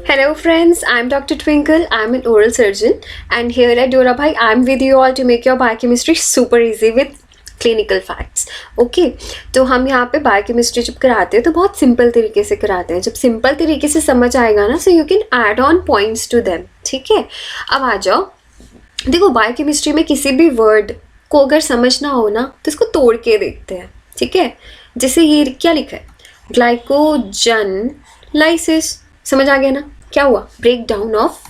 Hello friends, I'm Dr. Twinkle. I'm an oral surgeon and here at Dora Bhai, I'm with you all to make your biochemistry super easy with clinical facts. Okay, तो हम यहाँ पे biochemistry जब कराते हैं तो बहुत simple तरीके से कराते हैं. जब सिंपल तरीके से समझ आएगा ना, so you can add on points to them. ठीक है, अब आ जाओ. देखो बायोकेमिस्ट्री में किसी भी वर्ड को अगर समझना हो ना तो इसको तोड़ के देखते हैं. ठीक है, जैसे ये क्या लिखा है, ग्लाइकोजन लाइसिस. समझ आ गया ना क्या हुआ? Break down of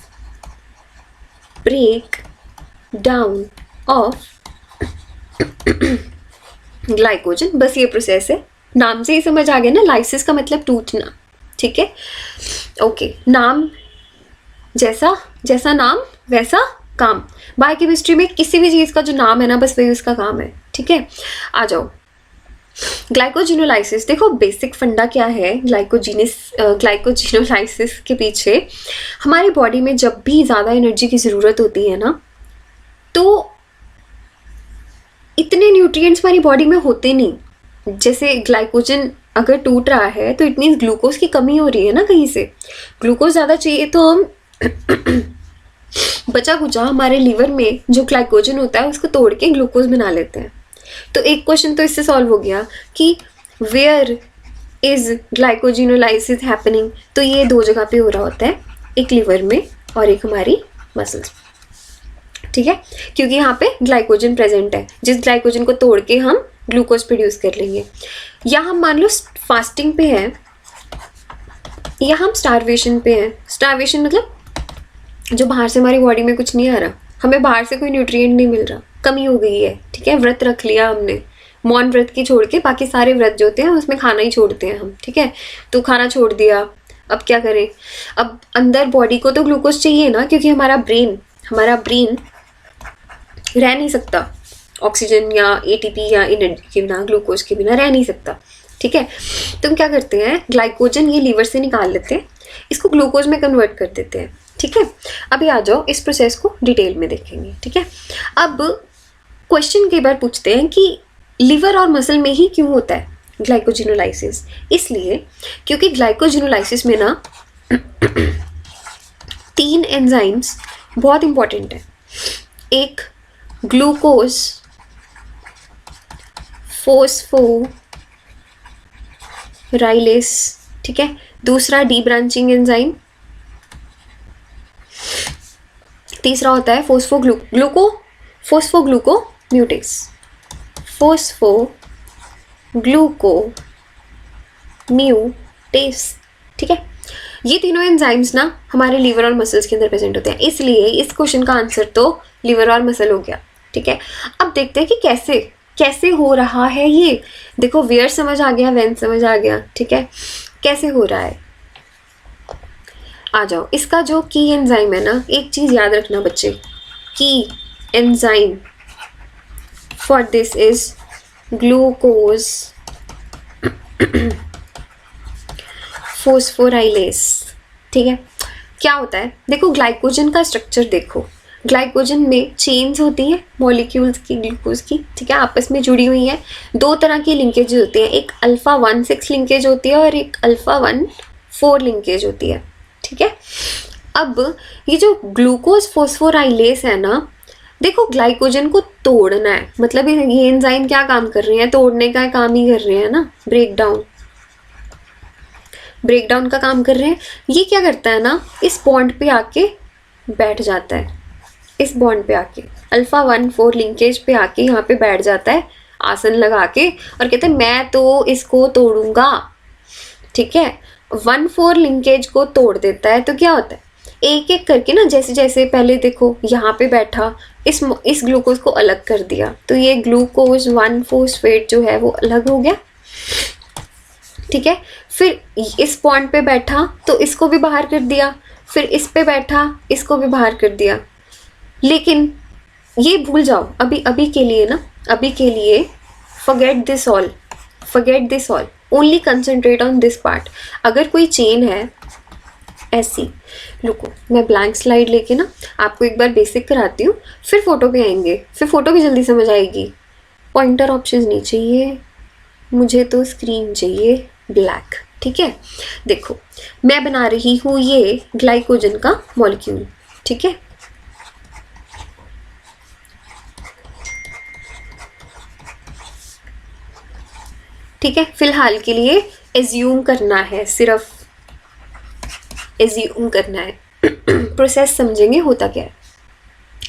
glycogen. बस ये प्रोसेस है. नाम से ही समझ आ गया ना, लाइसिस का मतलब टूटना. ठीक है, ओके. नाम जैसा नाम वैसा काम. बायोकेमिस्ट्री में किसी भी चीज़ का जो नाम है ना, बस वही उसका काम है. ठीक है, आ जाओ. ग्लाइकोजिनोलाइसिस. देखो बेसिक फंडा क्या है ग्लाइकोजिनोलाइसिस के पीछे. हमारी बॉडी में जब भी ज़्यादा एनर्जी की ज़रूरत होती है ना, तो इतने न्यूट्रिएंट्स हमारी बॉडी में होते नहीं. जैसे ग्लाइकोजन अगर टूट रहा है तो इट मीन्स ग्लूकोज की कमी हो रही है ना कहीं से. ग्लूकोज ज़्यादा चाहिए तो हम बचा कुचा हमारे लीवर में जो ग्लाइकोजन होता है उसको तोड़ के ग्लूकोज बना लेते हैं. तो एक क्वेश्चन तो इससे सॉल्व हो गया कि वेयर इज ग्लाइकोजिनोलाइसिस हैपनिंग. तो ये दो जगह पे हो रहा होता है, एक लीवर में और एक हमारी मसल्स. ठीक है, क्योंकि यहाँ पे ग्लाइकोजन प्रेजेंट है, जिस ग्लाइकोजन को तोड़ के हम ग्लूकोज प्रोड्यूस कर लेंगे. या हम मान लो फास्टिंग पे हैं या हम स्टारवेशन पे हैं. स्टारवेशन मतलब जो बाहर से हमारी बॉडी में कुछ नहीं आ रहा, हमें बाहर से कोई न्यूट्रिएंट नहीं मिल रहा, कमी हो गई है. ठीक है, व्रत रख लिया हमने, मौन व्रत की छोड़ के बाकी सारे व्रत जो होते हैं उसमें खाना ही छोड़ते हैं हम. ठीक है, तो खाना छोड़ दिया. अब क्या करें? अब अंदर बॉडी को तो ग्लूकोज चाहिए ना, क्योंकि हमारा ब्रेन रह नहीं सकता ऑक्सीजन या एटीपी या एनर्जी के बिना, ग्लूकोज के बिना रह नहीं सकता. ठीक है, तो हम क्या करते हैं, ग्लाइकोजन ये लीवर से निकाल लेते हैं, इसको ग्लूकोज में कन्वर्ट कर देते हैं. ठीक है, अभी आ जाओ इस प्रोसेस को डिटेल में देखेंगे. ठीक है, अब क्वेश्चन कई बार पूछते हैं कि लिवर और मसल में ही क्यों होता है ग्लाइकोजिनोलाइसिस. इसलिए क्योंकि ग्लाइकोजिनोलाइसिस में ना 3 एंजाइम्स बहुत इंपॉर्टेंट है. एक ग्लूकोज फोस्फोराइलेस. ठीक है, दूसरा डी ब्रांचिंग एंजाइम, तीसरा होता है फोस्फोग्लूकोम्यूटेस. ठीक है, ये तीनों एंजाइम्स ना हमारे लीवर और मसल्स के अंदर प्रेजेंट होते हैं. इसलिए इस क्वेश्चन का आंसर तो लीवर और मसल हो गया. ठीक है, अब देखते हैं कि कैसे हो रहा है ये. देखो वेयर समझ आ गया, व्हेन समझ आ गया. ठीक है, कैसे हो रहा है आ जाओ. इसका जो की एंजाइम है ना, एक चीज़ याद रखना बच्चे, की enzyme for this is glucose phosphorylase. ठीक है, क्या होता है देखो, ग्लाइकोजन का स्ट्रक्चर देखो. ग्लाइकोजन में चेन्स होती हैं मॉलिक्यूल्स की, ग्लूकोज की. ठीक है, आपस में जुड़ी हुई हैं. 2 तरह की लिंकेज होती हैं, एक अल्फा 1,6 लिंकेज होती है और एक अल्फा 1,4 लिंकेज होती है. ठीक है, अब ये जो ग्लूकोज फोस्फोराइलेस है ना, देखो ग्लाइकोजन को तोड़ना है, मतलब ये एंजाइम क्या काम कर रहे हैं, तोड़ने का काम ही कर रहे हैं ना, ब्रेकडाउन का काम कर रहे हैं. ये क्या करता है ना, इस बॉन्ड पे आके बैठ जाता है, इस बॉन्ड पे आके अल्फा 1,4 लिंकेज पे आके यहाँ पे बैठ जाता है आसन लगा के, और कहते हैं मैं तो इसको तोड़ूंगा. ठीक है, 1,4 लिंकेज को तोड़ देता है. तो क्या होता है, एक एक करके ना, जैसे जैसे पहले देखो यहाँ पे बैठा, इस ग्लूकोज को अलग कर दिया, तो ये ग्लूकोज 1,4-फॉस्फेट जो है वो अलग हो गया. ठीक है, फिर इस बॉन्ड पे बैठा तो इसको भी बाहर कर दिया, फिर इस पे बैठा इसको भी बाहर कर दिया. लेकिन ये भूल जाओ अभी के लिए ना, अभी के लिए forget this all, only concentrate on this part. अगर कोई चेन है ऐसी, रुको मैं ब्लैंक स्लाइड लेके ना आपको एक बार बेसिक कराती हूँ, फिर फोटो पे आएंगे, फिर फोटो भी जल्दी समझ आएगी. पॉइंटर ऑप्शंस नहीं चाहिए मुझे, तो स्क्रीन चाहिए ब्लैक. ठीक है, देखो मैं बना रही हूँ ये ग्लाइकोजन का मॉलिक्यूल, ठीक है, ठीक है, फिलहाल के लिए एज्यूम करना है, सिर्फ एज्यूम करना है प्रोसेस समझेंगे होता क्या है,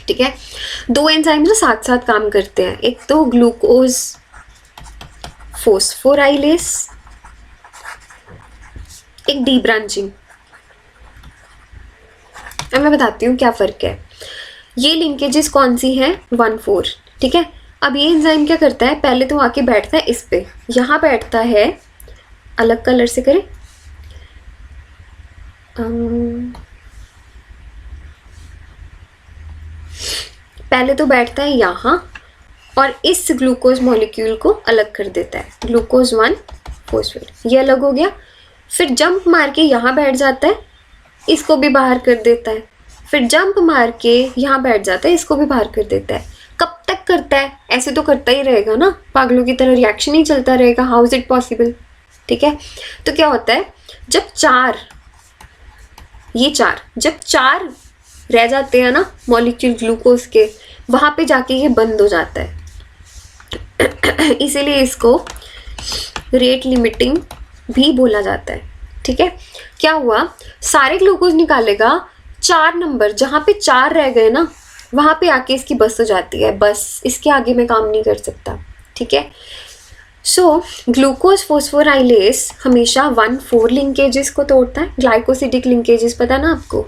ठीक है। दो एंजाइम्स ना साथ साथ काम करते हैं, एक तो ग्लूकोज फोस्फोराइलेस, एक डी ब्रांचिंग। अब मैं बताती हूँ क्या फ़र्क है। ये लिंकेजेस कौन सी हैं, 1,4, ठीक है। अब ये एंजाइम क्या करता है, पहले तो आके बैठता है इस पे, यहाँ बैठता है, अलग कलर से करें, पहले तो बैठता है यहाँ और इस ग्लूकोज मॉलिक्यूल को अलग कर देता है, ग्लूकोज 1 फोस्फेट, ये अलग हो गया। फिर जंप मार के यहाँ बैठ जाता है, इसको भी बाहर कर देता है, फिर जंप मार के यहाँ बैठ जाता है, इसको भी बाहर कर देता है। कब तक करता है, ऐसे तो करता ही रहेगा ना, पागलों की तरह रिएक्शन ही चलता रहेगा, हाउ इज इट पॉसिबल, ठीक है। तो क्या होता है, जब जब चार रह जाते हैं ना मॉलिक्यूल ग्लूकोज के, वहाँ पे जाके ये बंद हो जाता है इसीलिए इसको रेट लिमिटिंग भी बोला जाता है, ठीक है। क्या हुआ, सारे ग्लूकोज निकालेगा, 4 नंबर जहाँ पे 4 रह गए ना, वहाँ पे आके इसकी बस हो जाती है, बस इसके आगे मैं काम नहीं कर सकता, ठीक है। सो ग्लूकोज फोस्फोराइलेस हमेशा 1,4 लिंकेजेस को तोड़ता है, ग्लाइकोसिडिक लिंकेजेस पता है ना आपको।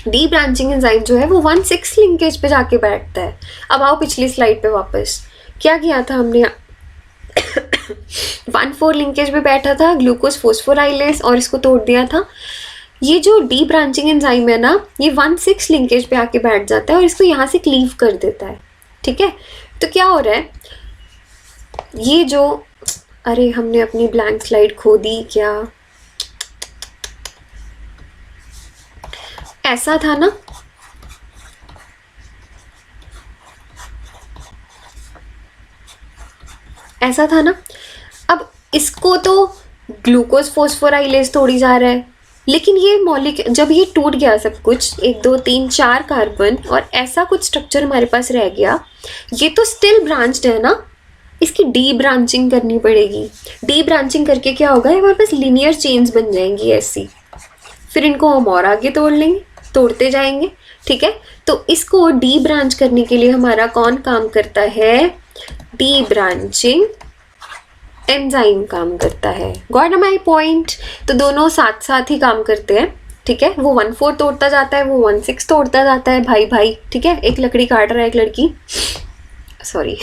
डी ब्रांचिंग एंजाइम जो है वो 1,6 लिंकेज पे जाके बैठता है। अब आओ पिछली स्लाइड पे वापस, क्या किया था हमने 1,4 लिंकेज पे बैठा था ग्लूकोज फोस्फोराइलेस और इसको तोड़ दिया था। ये जो डी ब्रांचिंग एंजाइम है ना, ये 1,6 लिंकेज पे आके बैठ जाता है और इसको यहाँ से क्लीव कर देता है, ठीक है। तो क्या हो रहा है, ये जो, अरे हमने अपनी ब्लैंक स्लाइड खो दी क्या, ऐसा था ना, ऐसा था ना। अब इसको तो ग्लूकोज फोस्फोराइलेस तोड़ी जा रहा है, लेकिन ये मॉलिक्यूल जब ये टूट गया सब कुछ, 1 2 3 4 कार्बन और ऐसा कुछ स्ट्रक्चर हमारे पास रह गया, ये तो स्टिल ब्रांच्ड है ना, इसकी डी ब्रांचिंग करनी पड़ेगी। डी ब्रांचिंग करके क्या होगा, हमारे पास लीनियर चेन्स बन जाएंगी ऐसी, फिर इनको हम और आगे तोड़ लेंगे, तोड़ते जाएंगे, ठीक है। तो इसको डी ब्रांच करने के लिए हमारा कौन काम करता है, डी ब्रांचिंग एंजाइम काम करता है। Got my point. तो दोनों साथ साथ ही काम करते हैं, ठीक है। वो 1,4 तोड़ता जाता है, वो 1,6 तोड़ता जाता है, भाई भाई, ठीक है। एक लकड़ी काट रहा है एक लड़की, सॉरी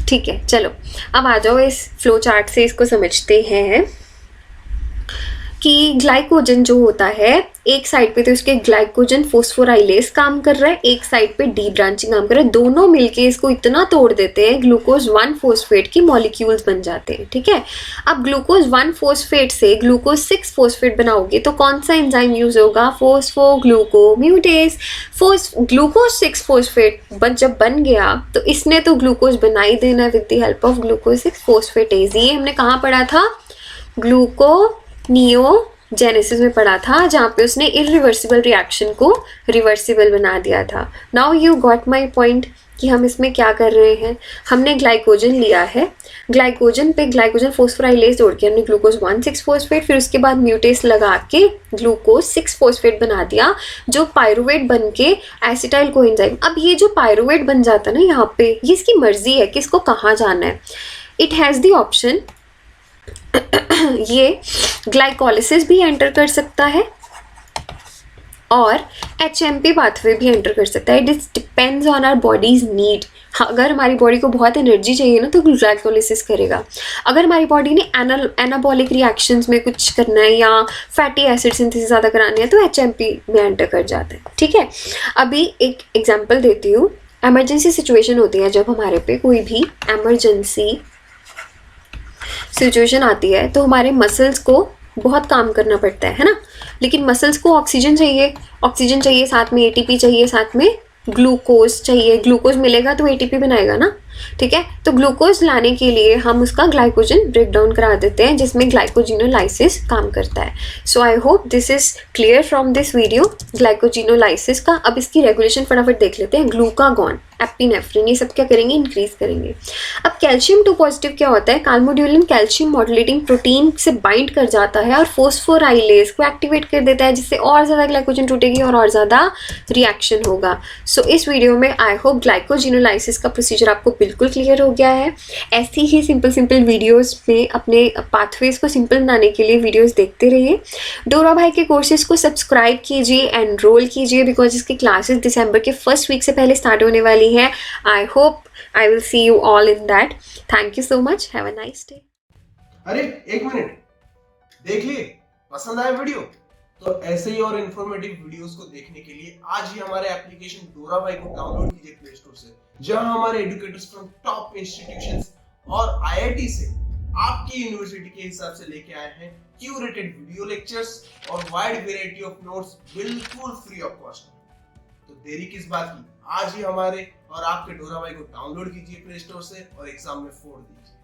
ठीक है। चलो अब आ जाओ, इस फ्लो चार्ट से इसको समझते हैं कि ग्लाइकोजन जो होता है, एक साइड पे तो इसके ग्लाइकोजन फोस्फोराइलेस काम कर रहा है, एक साइड पे डी ब्रांचिंग काम कर रहा है, दोनों मिलके इसको इतना तोड़ देते हैं ग्लूकोज 1 फोस्फेट की मॉलिक्यूल्स बन जाते हैं, ठीक है। अब ग्लूकोज 1 फोस्फेट से ग्लूकोज 6 फोस्फेट बनाओगे तो कौन सा एंजाइम यूज होगा, फोस्फोग्लूकोम्यूटेस। ग्लूकोज 6 फोस्फेट जब बन गया तो इसने तो ग्लूकोज बना ही देना with the help of glucose 6 फोस्फेटेज। ये हमने कहाँ पढ़ा था, ग्लूकोनियोजेनेसिस में पढ़ा था, जहाँ पे उसने इरिवर्सिबल रिएक्शन को रिवर्सिबल बना दिया था। Now you got my point कि हम इसमें क्या कर रहे हैं। हमने ग्लाइकोजन लिया है, ग्लाइकोजन पे ग्लाइकोजन फोस्फोराइलेस जोड़ के हमने ग्लूकोज 1,6 फोस्फेट, फिर उसके बाद म्यूटेस लगा के ग्लूकोज 6 फोस्फेट बना दिया, जो पायरुवेट बन के एसिटाइल कोएंजाइम। अब ये जो पायरुवेट बन जाता है ना यहाँ पे, ये इसकी मर्जी है कि इसको कहाँ जाना है। इट हैज़ द ऑप्शन ये ग्लाइकोलिसिस भी एंटर कर सकता है और HMP पाथवे भी एंटर कर सकता है। It depends on our body's need. अगर हमारी बॉडी को बहुत एनर्जी चाहिए ना तो ग्लाइकोलिसिस करेगा। अगर हमारी बॉडी ने एनाबॉलिक रिएक्शंस में कुछ करना है या फैटी एसिड सिंथेसिस ज़्यादा करानी है तो HMP में एंटर कर जाता है, ठीक है। अभी एक एग्जांपल देती हूँ। एमरजेंसी सिचुएशन होती है जब हमारे पे कोई भी एमरजेंसी सिचुएशन आती है तो हमारे मसल्स को बहुत काम करना पड़ता है ना। लेकिन मसल्स को ऑक्सीजन चाहिए, साथ में ATP चाहिए, साथ में ग्लूकोज चाहिए। ग्लूकोज मिलेगा तो ATP बनाएगा ना। ठीक है। तो ग्लूकोज लाने के लिए हम उसका ग्लाइकोजन ब्रेक डाउन करा देते हैं, जिसमें ग्लाइकोजिनोलाइसिस काम करता है। So I hope this is clear from this video glycogenolysis का। अब इसकी रेगुलेशन फटाफट देख लेते हैं। ग्लूकागॉन, एपिनेफ्रिन, ये सब क्या करेंगे, इंक्रीज करेंगे। अब कैल्शियम 2 पॉजिटिव क्या होता है, काल्मोड्यूलिन कैल्शियम मॉड्यूलेटिंग प्रोटीन से बाइंड कर जाता है और फोस्फोराइलेज को एक्टिवेट कर देता है, जिससे और ज़्यादा ग्लाइकोजन टूटेगी और ज़्यादा रिएक्शन होगा। सो इस वीडियो में आई होप ग्लाइकोजिनोलाइसिस का प्रोसीजर आपको बिल्कुल क्लियर हो गया है। ऐसी ही सिंपल वीडियोज़ में अपने पाथवेज को सिंपल बनाने के लिए वीडियोज़ देखते रहिए। डोरा भाई के कोर्सेज को सब्सक्राइब कीजिए, एनरोल कीजिए, बिकॉज इसकी क्लासेस दिसंबर के फर्स्ट वीक से पहले स्टार्ट होने वाली हैं। I hope I will see you all in that. Thank you so much. Have a nice day. अरे एक मिनट, देख लिए, पसंद आया वीडियो? तो ऐसे ही और इंफॉर्मेटिव वीडियोस को देखने के लिए आज ही हमारे एप्लीकेशन डोरा भाई को डाउनलोड कीजिए प्ले स्टोर से, जहां हमारे एजुकेटर्स फ्रॉम टॉप इंस्टीट्यूशंस और आईआईटी से आपकी यूनिवर्सिटी के हिसाब से लेके आए हैं क्यूरेटेड वीडियो लेक्चर्स और वाइड वैरायटी ऑफ नोट्स बिल्कुल फ्री ऑफ कॉस्ट। तो देरी किस बात की, आज ही हमारे और आपके डोरा भाई को डाउनलोड कीजिए प्ले स्टोर से और एग्जाम में फोड़ दीजिए।